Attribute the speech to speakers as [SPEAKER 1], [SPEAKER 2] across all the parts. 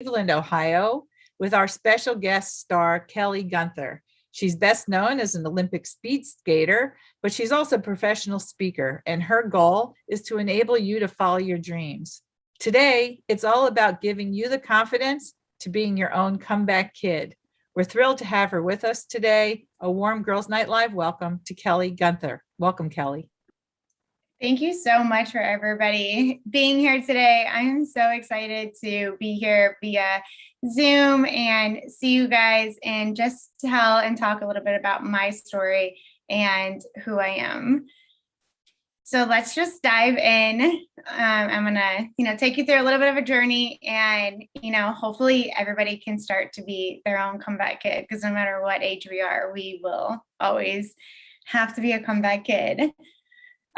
[SPEAKER 1] Cleveland, Ohio, with our special guest star, Kelly Gunther. She's best known as an Olympic speed skater, but she's also a professional speaker, and her goal is to enable you to follow your dreams. Today, it's all about giving you the confidence to being your own comeback kid. We're thrilled to have her with us today. A warm Girls Night Live welcome to Kelly Gunther. Welcome, Kelly.
[SPEAKER 2] Thank you so much for everybody being here today. I'm so excited to be here via Zoom and see you guys and just tell and talk a little bit about my story and who I am. So let's just dive in. I'm gonna, take you through a little bit of a journey, and hopefully everybody can start to be their own comeback kid, because no matter what age we are, we will always have to be a comeback kid.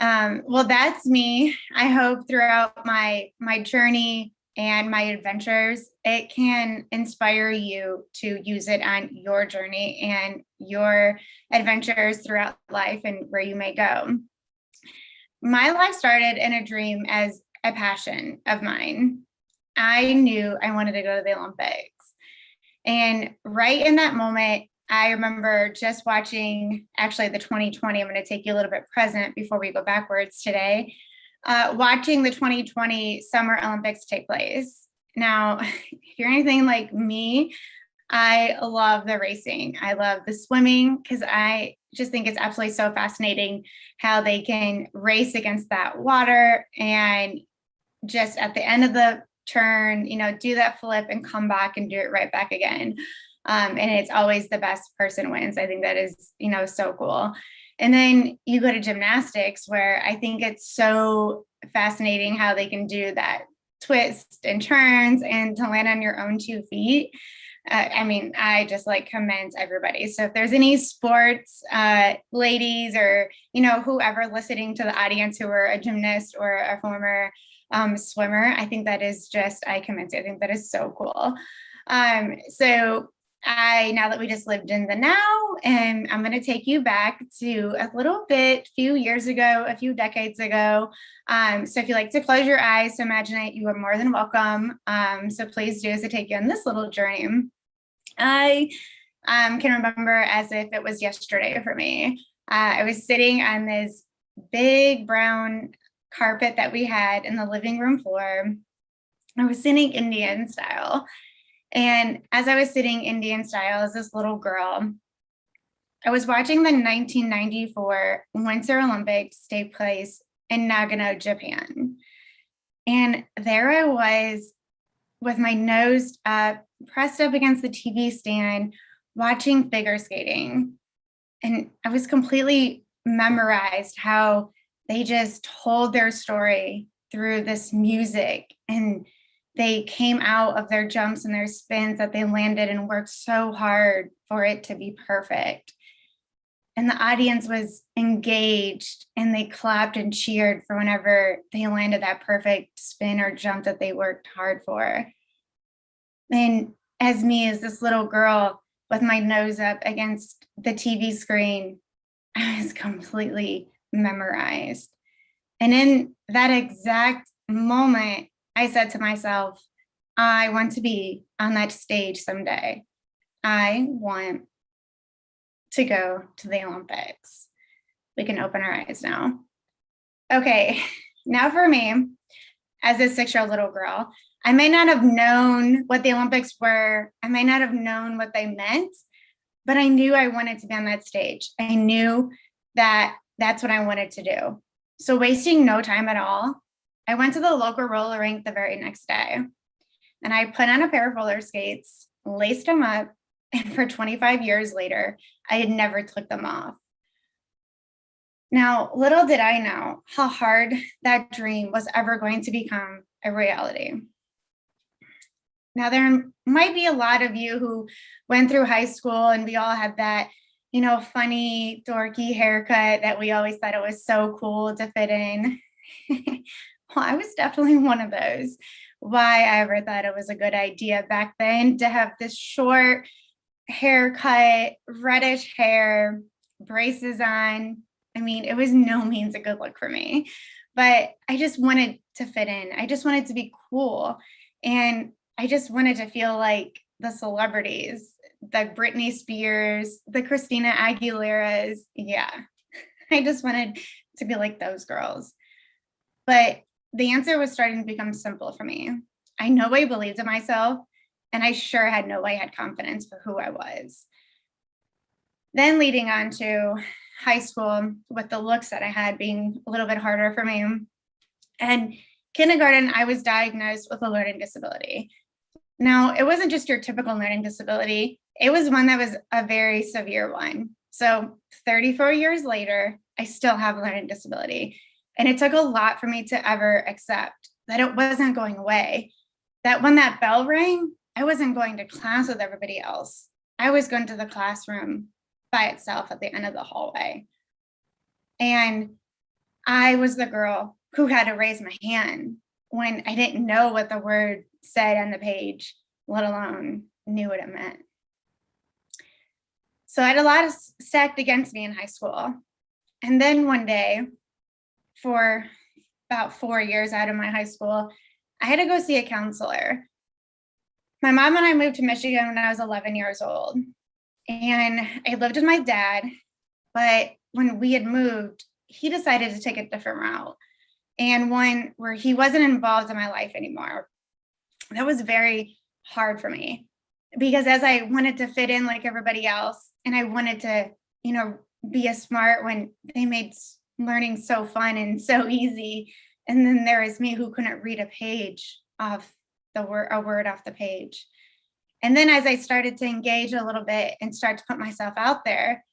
[SPEAKER 2] Well, that's me. I hope throughout my journey and my adventures, it can inspire you to use it on your journey and your adventures throughout life and where you may go. My life started in a dream as a passion of mine. I knew I wanted to go to the Olympics. And right in that moment, I remember just watching, actually the 2020, I'm going to take you a little bit present before we go backwards today, watching the 2020 Summer Olympics take place. Now, if you're anything like me, I love the racing. I love the swimming, because I just think it's absolutely so fascinating how they can race against that water and just at the end of the turn, do that flip and come back and do it right back again. And it's always the best person wins. I think that is, so cool. And then you go to gymnastics, where I think it's so fascinating how they can do that twist and turns and to land on your own 2 feet. I just commend everybody. So if there's any sports ladies or, whoever listening to the audience who are a gymnast or a former swimmer, I think that is just, I commend it. I think that is so cool. Now that we just lived in the now, and I'm going to take you back to a little bit, few years ago, a few decades ago. So if you like to close your eyes to imagine it, you are more than welcome. So please do, as I take you on this little journey. I can remember as if it was yesterday for me. I was sitting on this big brown carpet that we had in the living room floor. I was sitting Indian style. And as I was sitting Indian style as this little girl, I was watching the 1994 Winter Olympics take place in Nagano, Japan. And there I was with my nose up, pressed up against the TV stand, watching figure skating. And I was completely memorized how they just told their story through this music, and they came out of their jumps and their spins that they landed and worked so hard for it to be perfect. And the audience was engaged, and they clapped and cheered for whenever they landed that perfect spin or jump that they worked hard for. And as me, as this little girl with my nose up against the TV screen, I was completely memorized. And in that exact moment, I said to myself, I want to be on that stage someday. I want to go to the Olympics. We can open our eyes now. Okay, now for me, as a 6-year-old little girl, I may not have known what the Olympics were. I may not have known what they meant, but I knew I wanted to be on that stage. I knew that that's what I wanted to do. So wasting no time at all, I went to the local roller rink the very next day, and I put on a pair of roller skates, laced them up, and for 25 years later, I had never took them off. Now, little did I know how hard that dream was ever going to become a reality. Now, there might be a lot of you who went through high school, and we all had that, funny, dorky haircut that we always thought it was so cool to fit in. Well, I was definitely one of those. Why I ever thought it was a good idea back then to have this short haircut, reddish hair, braces on. It was no means a good look for me, but I just wanted to fit in. I just wanted to be cool. And I just wanted to feel like the celebrities, the Britney Spears, the Christina Aguileras. Yeah, I just wanted to be like those girls. But the answer was starting to become simple for me. I know I believed in myself, and I sure had no way I had confidence for who I was. Then leading on to high school with the looks that I had being a little bit harder for me. And kindergarten, I was diagnosed with a learning disability. Now, it wasn't just your typical learning disability. It was one that was a very severe one. So 34 years later, I still have a learning disability. And it took a lot for me to ever accept that it wasn't going away. That when that bell rang, I wasn't going to class with everybody else. I was going to the classroom by itself at the end of the hallway. And I was the girl who had to raise my hand when I didn't know what the word said on the page, let alone knew what it meant. So I had a lot of stacked against me in high school. And then one day, for about 4 years out of my high school, I had to go see a counselor. My mom and I moved to Michigan when I was 11 years old. And I lived with my dad, but when we had moved, he decided to take a different route, and one where he wasn't involved in my life anymore. That was very hard for me, because as I wanted to fit in like everybody else, and I wanted to, be a smart when they made learning so fun and so easy. And then there was me who couldn't read a page off a word off the page. And then as I started to engage a little bit and start to put myself out there,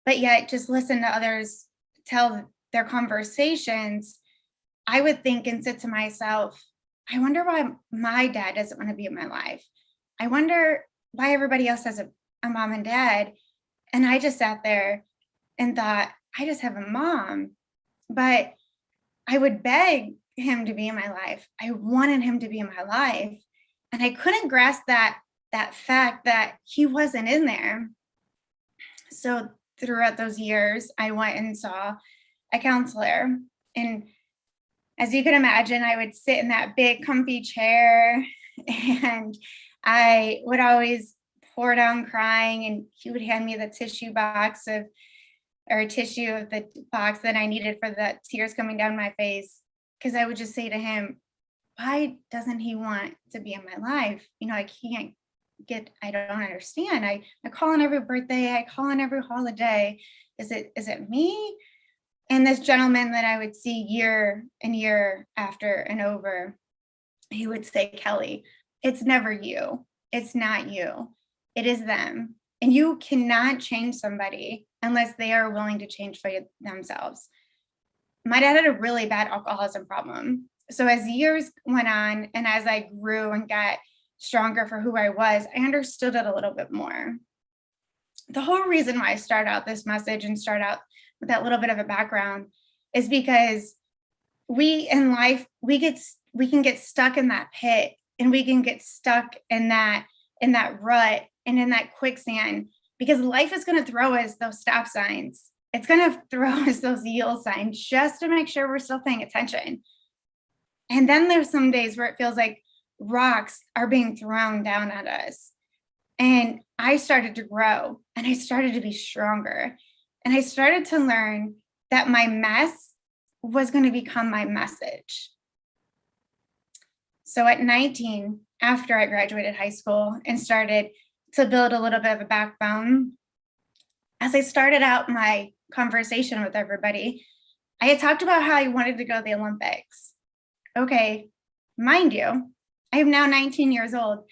[SPEAKER 2] but yet just listen to others tell their conversations, I would think and sit to myself, I wonder why my dad doesn't want to be in my life. I wonder why everybody else has a mom and dad. And I just sat there and thought, I just have a mom. But I would beg him to be in my life. I wanted him to be in my life. And I couldn't grasp that fact that he wasn't in there. So throughout those years, I went and saw a counselor. And as you can imagine, I would sit in that big comfy chair, and I would always pour down crying, and he would hand me the tissue of the box that I needed for the tears coming down my face. Because I would just say to him, why doesn't he want to be in my life? I don't understand. I call on every birthday, I call on every holiday. Is it me? And this gentleman that I would see year and year after and over, he would say, Kelly, it's never you. It's not you. It is them. And you cannot change somebody unless they are willing to change for themselves. My dad had a really bad alcoholism problem. So as years went on and as I grew and got stronger for who I was, I understood it a little bit more. The whole reason why I start out this message and start out with that little bit of a background is because we in life, we can get stuck in that pit, and we can get stuck in that rut and in that quicksand, because life is going to throw us those stop signs. It's going to throw us those yield signs just to make sure we're still paying attention. And then there's some days where it feels like rocks are being thrown down at us. And I started to grow, and I started to be stronger. And I started to learn that my mess was going to become my message. So at 19, after I graduated high school and started to build a little bit of a backbone, as I started out my conversation with everybody, I had talked about how I wanted to go to the Olympics. Okay, mind you, I am now 19 years old.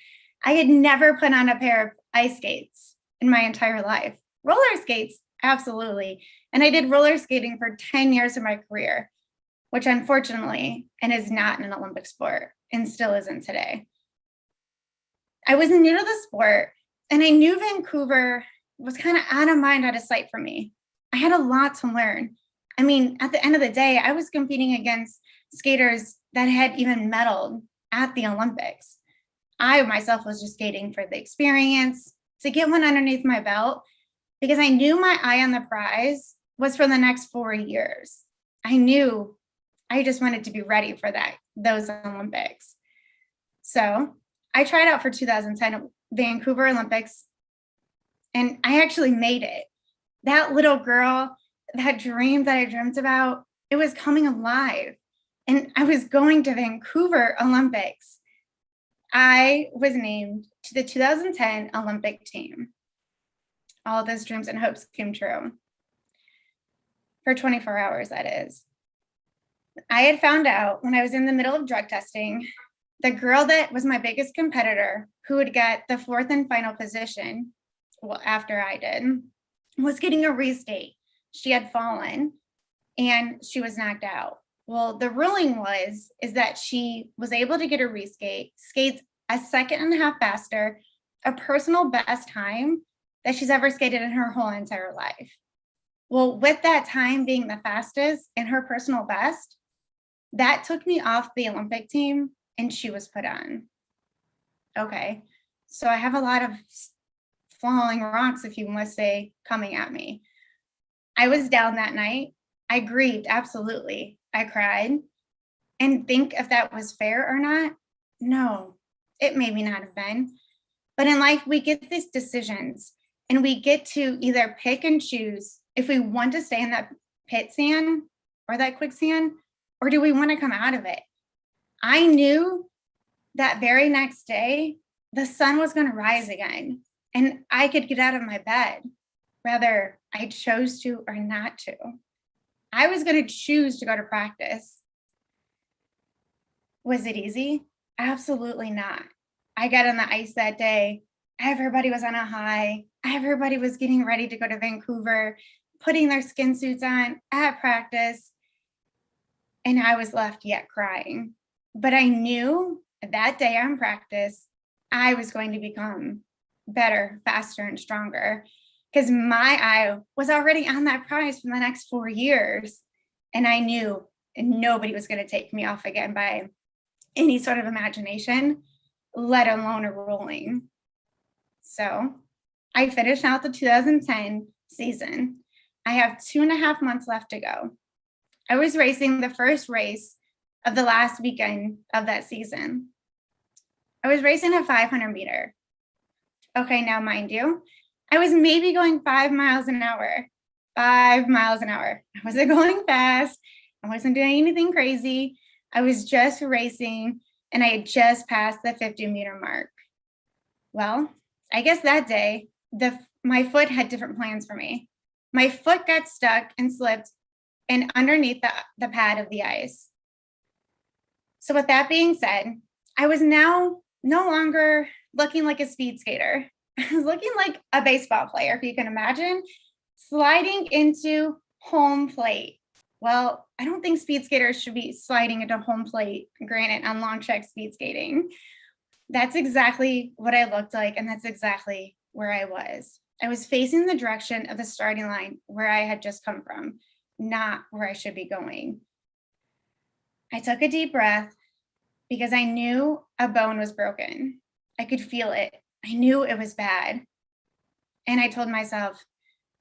[SPEAKER 2] I had never put on a pair of ice skates in my entire life. Roller skates, absolutely. And I did roller skating for 10 years of my career, which unfortunately, and is not an Olympic sport and still isn't today. I was new to the sport, and I knew Vancouver was kind of out of mind, out of sight for me. I had a lot to learn. I mean, at the end of the day, I was competing against skaters that had even medaled at the Olympics. I myself was just skating for the experience, to get one underneath my belt, because I knew my eye on the prize was for the next 4 years. I knew I just wanted to be ready for those Olympics. So I tried out for 2010 Vancouver Olympics, and I actually made it. That little girl, that dream that I dreamt about, it was coming alive. And I was going to Vancouver Olympics. I was named to the 2010 Olympic team. All those dreams and hopes came true. For 24 hours, that is. I had found out when I was in the middle of drug testing, the girl that was my biggest competitor, who would get the fourth and final position, well, after I did, was getting a reskate. She had fallen and she was knocked out. Well, the ruling is that she was able to get a reskate, skates a second and a half faster, a personal best time that she's ever skated in her whole entire life. Well, with that time being the fastest and her personal best, that took me off the Olympic team and she was put on. Okay, so I have a lot of falling rocks, if you must say, coming at me. I was down that night. I grieved, absolutely. I cried. And think if that was fair or not? No, it maybe not have been. But in life, we get these decisions and we get to either pick and choose if we want to stay in that pit sand or that quicksand, or do we want to come out of it? I knew that very next day, the sun was going to rise again and I could get out of my bed, whether I chose to or not to. I was going to choose to go to practice. Was it easy? Absolutely not. I got on the ice that day. Everybody was on a high. Everybody was getting ready to go to Vancouver, putting their skin suits on at practice. And I was left yet crying. But I knew that day on practice, I was going to become better, faster, and stronger, because my eye was already on that prize for the next 4 years. And I knew nobody was going to take me off again by any sort of imagination, let alone a ruling. So I finished out the 2010 season. I have 2.5 months left to go. I was racing the first race of the last weekend of that season. I was racing a 500 meter. Okay, now mind you, I was maybe going 5 miles an hour. 5 miles an hour. I wasn't going fast. I wasn't doing anything crazy. I was just racing and I had just passed the 50-meter mark. Well, I guess that day, my foot had different plans for me. My foot got stuck and slipped and underneath the pad of the ice. So with that being said, I was now no longer looking like a speed skater. I was looking like a baseball player, if you can imagine, sliding into home plate. Well, I don't think speed skaters should be sliding into home plate, granted, on long track speed skating. That's exactly what I looked like, and that's exactly where I was. I was facing the direction of the starting line where I had just come from, not where I should be going. I took a deep breath because I knew a bone was broken. I could feel it. I knew it was bad. And I told myself,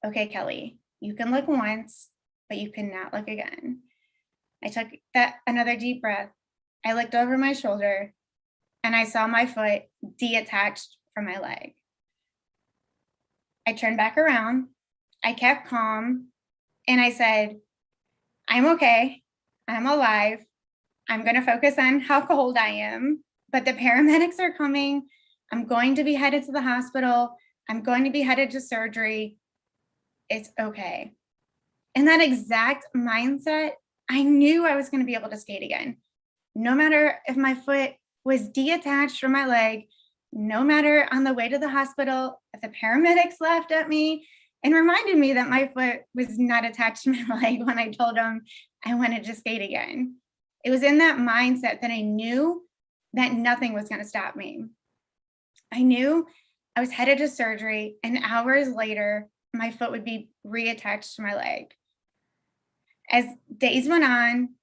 [SPEAKER 2] okay, Kelly, you can look once, but you cannot look again. I took another deep breath. I looked over my shoulder and I saw my foot detached from my leg. I turned back around. I kept calm and I said, I'm okay. I'm alive. I'm going to focus on how cold I am, but the paramedics are coming. I'm going to be headed to the hospital. I'm going to be headed to surgery. It's okay. In that exact mindset, I knew I was going to be able to skate again. No matter if my foot was detached from my leg, no matter on the way to the hospital, if the paramedics laughed at me and reminded me that my foot was not attached to my leg when I told them I wanted to skate again. It was in that mindset that I knew that nothing was going to stop me. I knew I was headed to surgery, and hours later, my foot would be reattached to my leg. As days went on,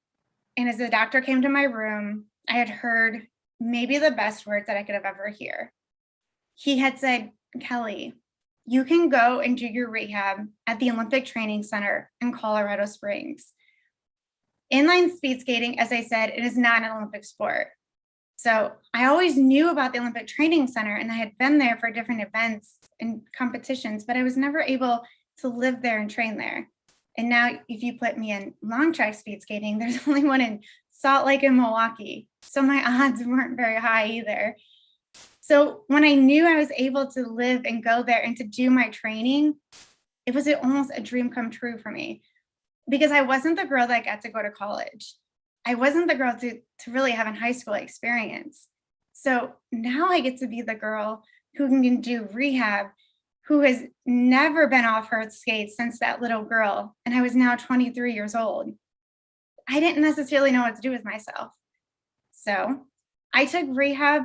[SPEAKER 2] and as the doctor came to my room, I had heard maybe the best words that I could have ever heard. He had said, Kelly, you can go and do your rehab at the Olympic Training Center in Colorado Springs. Inline speed skating, as I said, it is not an Olympic sport. So I always knew about the Olympic Training Center, and I had been there for different events and competitions, but I was never able to live there and train there. And now if you put me in long track speed skating, there's only one in Salt Lake and Milwaukee. So my odds weren't very high either. So when I knew I was able to live and go there and to do my training, it was almost a dream come true for me, because I wasn't the girl that got to go to college. I wasn't the girl to really have a high school experience. So now I get to be the girl who can do rehab, who has never been off her skates since that little girl. And I was now 23 years old. I didn't necessarily know what to do with myself. So I took rehab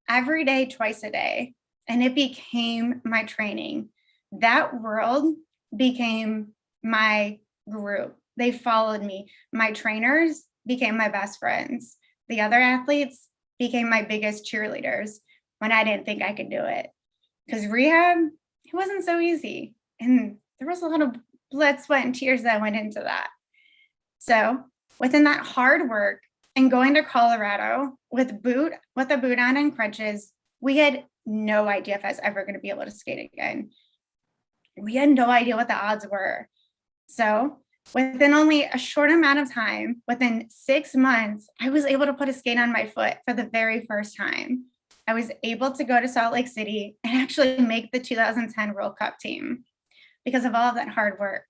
[SPEAKER 2] every day, twice a day, and it became my training. That world became my group. They followed me. My trainers became my best friends. The other athletes became my biggest cheerleaders when I didn't think I could do it. Because rehab, it wasn't so easy. And there was a lot of blood, sweat, and tears that went into that. So within that hard work and going to Colorado with a boot on and crutches, we had no idea if I was ever going to be able to skate again. We had no idea what the odds were. So within only a short amount of time, within 6 months, I was able to put a skate on my foot for the very first time. I was able to go to Salt Lake City and actually make the 2010 World Cup team because of all of that hard work.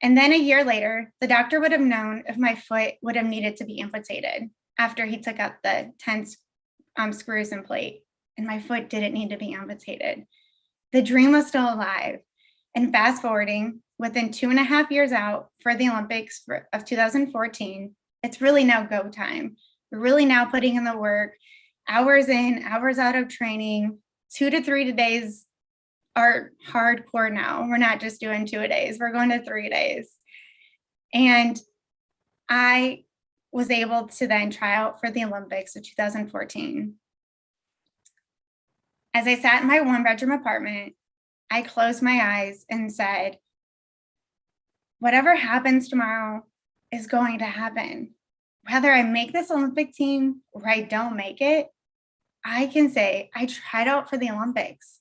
[SPEAKER 2] And then a year later, the doctor would have known if my foot would have needed to be amputated after he took out the 10 screws and plate, and my foot didn't need to be amputated. The dream was still alive. And fast forwarding, within 2.5 years out for the Olympics of 2014, it's really now go time. We're really now putting in the work, hours in, hours out of training. 2 to 3 days are hardcore now. We're not just doing 2 a days, we're going to 3 days. And I was able to then try out for the Olympics of 2014. As I sat in my 1-bedroom apartment, I closed my eyes and said, whatever happens tomorrow is going to happen. Whether I make this Olympic team or I don't make it, I can say I tried out for the Olympics.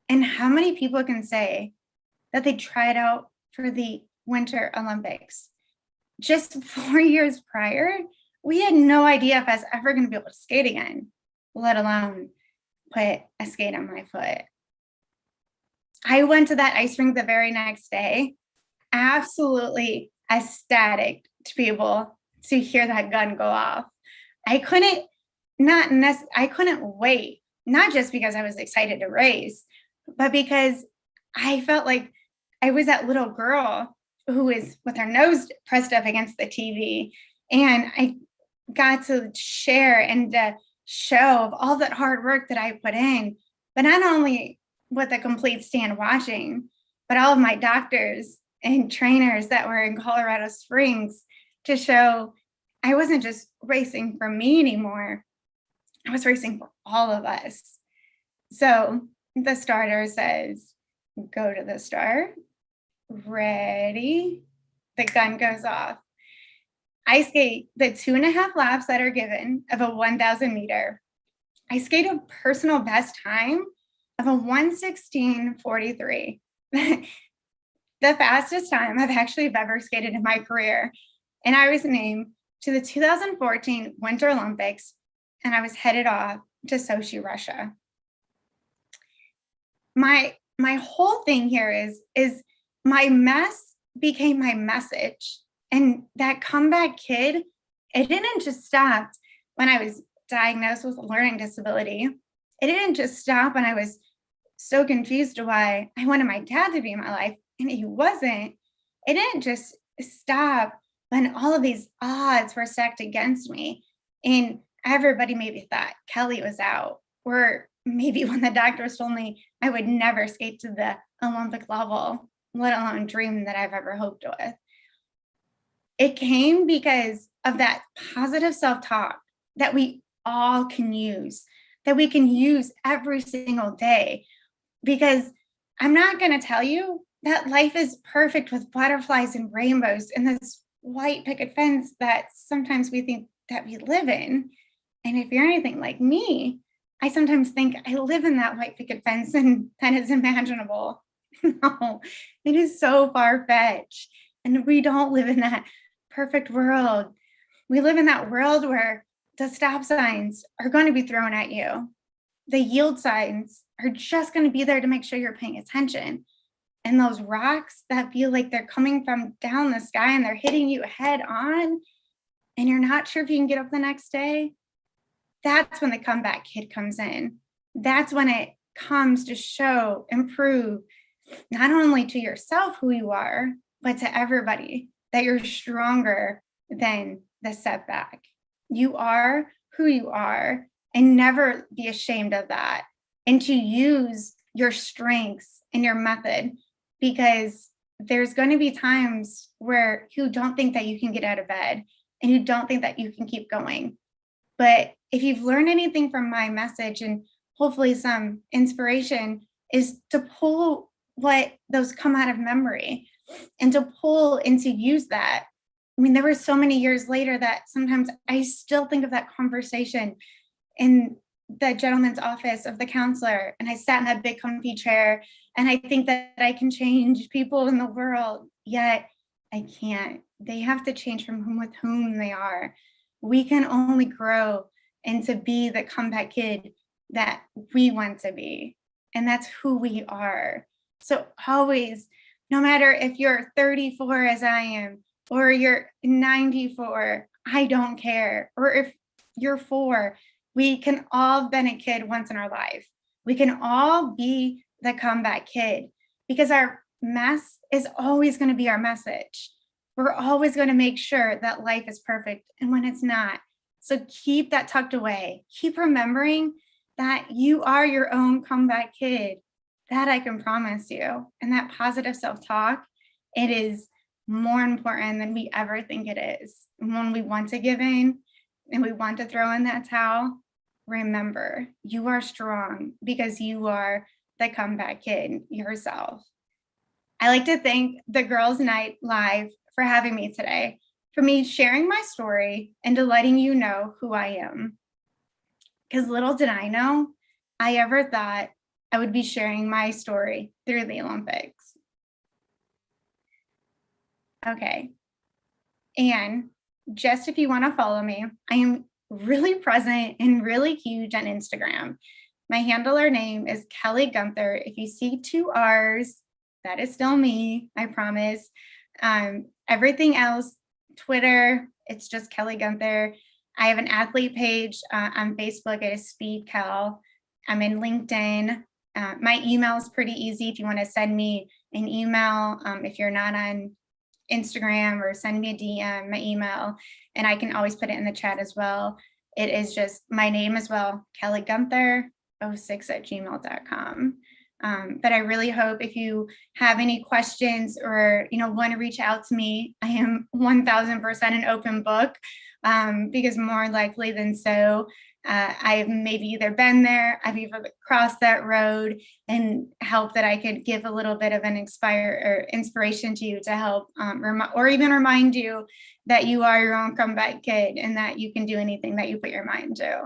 [SPEAKER 2] And how many people can say that they tried out for the Winter Olympics? Just 4 years prior, we had no idea if I was ever going to be able to skate again, let alone put a skate on my foot. I went to that ice rink the very next day, absolutely ecstatic to be able to hear that gun go off. I couldn't wait, not just because I was excited to race, but because I felt like I was that little girl who was with her nose pressed up against the TV. And I got to share and show of all that hard work that I put in, but not only with a complete stand watching, but all of my doctors and trainers that were in Colorado Springs to show I wasn't just racing for me anymore. I was racing for all of us. So the starter says, go to the start, ready, the gun goes off. I skate the 2.5 laps that are given of a 1,000 meter. I skate a personal best time of a 1:16:43. The fastest time I've actually ever skated in my career. And I was named to the 2014 Winter Olympics, and I was headed off to Sochi, Russia. My whole thing here is my mess became my message. And that comeback kid, it didn't just stop when I was diagnosed with a learning disability. It didn't just stop when I was so confused why I wanted my dad to be in my life, and he wasn't. It didn't just stop when all of these odds were stacked against me, and everybody maybe thought Kelly was out, or maybe when the doctors told me I would never skate to the Olympic level, let alone dream that I've ever hoped with. It came because of that positive self-talk that we all can use, that we can use every single day. Because I'm not going to tell you that life is perfect with butterflies and rainbows and this white picket fence that sometimes we think that we live in. And if you're anything like me, I sometimes think I live in that white picket fence and that is imaginable. No, it is so far-fetched. And we don't live in that perfect world. We live in that world where the stop signs are going to be thrown at you. The yield signs are just going to be there to make sure you're paying attention. And those rocks that feel like they're coming from down the sky and they're hitting you head on, and you're not sure if you can get up the next day, that's when the comeback kid comes in. That's when it comes to show and prove, not only to yourself who you are, but to everybody that you're stronger than the setback. You are who you are, and never be ashamed of that. And to use your strengths and your method, because there's going to be times where you don't think that you can get out of bed and you don't think that you can keep going. But if you've learned anything from my message, and hopefully some inspiration, is to pull what those come out of memory and to pull and to use that. I mean, there were so many years later that sometimes I still think of that conversation in the gentleman's office of the counselor. And I sat in that big comfy chair and I think that I can change people in the world, yet I can't. They have to change from whom they are. We can only grow and to be the comeback kid that we want to be. And that's who we are. So always, no matter if you're 34 as I am, or you're 94, I don't care. Or if you're 4, we can all have been a kid once in our life. We can all be the comeback kid, because our mess is always going to be our message. We're always going to make sure that life is perfect, and when it's not. So keep that tucked away. Keep remembering that you are your own comeback kid. That I can promise you. And that positive self-talk, it is more important than we ever think it is. And when we want to give in and we want to throw in that towel, remember, you are strong because you are the comeback kid yourself. I like to thank the Girls Night Live for having me today, for me sharing my story and to letting you know who I am. Because little did I know, I ever thought I would be sharing my story through the Olympics. Okay. And just if you want to follow me, I am really present and really huge on Instagram. My handler name is Kelly Gunther. If you see 2 R's, that is still me, I promise. Everything else, Twitter, it's just Kelly Gunther. I have an athlete page on Facebook. It is Speed Kel. I'm in LinkedIn. My email is pretty easy if you want to send me an email. If you're not on Instagram, or send me a DM, my email, and I can always put it in the chat as well. It is just my name as well, Kelly Gunther 06@gmail.com. But I really hope if you have any questions or want to reach out to me, I am 1000% an open book, because more likely than so, I've maybe either been there, I've either crossed that road, and help that I could give a little bit of an inspiration to you to help, or even remind you that you are your own comeback kid and that you can do anything that you put your mind to.